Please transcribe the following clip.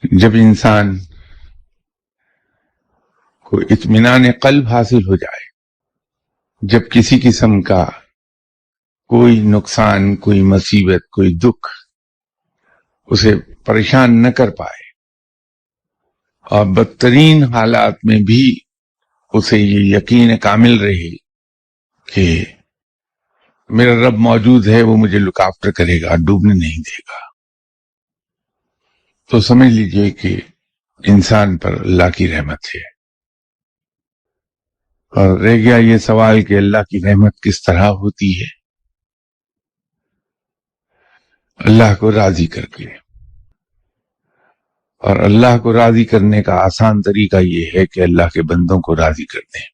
جب انسان کو اطمینان قلب حاصل ہو جائے، جب کسی قسم کا کوئی نقصان، کوئی مصیبت، کوئی دکھ اسے پریشان نہ کر پائے، اور بدترین حالات میں بھی اسے یہ یقین کامل رہے کہ میرا رب موجود ہے، وہ مجھے لک آفٹر کرے گا، ڈوبنے نہیں دے گا، تو سمجھ لیجئے کہ انسان پر اللہ کی رحمت ہے۔ اور رہ گیا یہ سوال کہ اللہ کی رحمت کس طرح ہوتی ہے؟ اللہ کو راضی کر کے، اور اللہ کو راضی کرنے کا آسان طریقہ یہ ہے کہ اللہ کے بندوں کو راضی کر دیں۔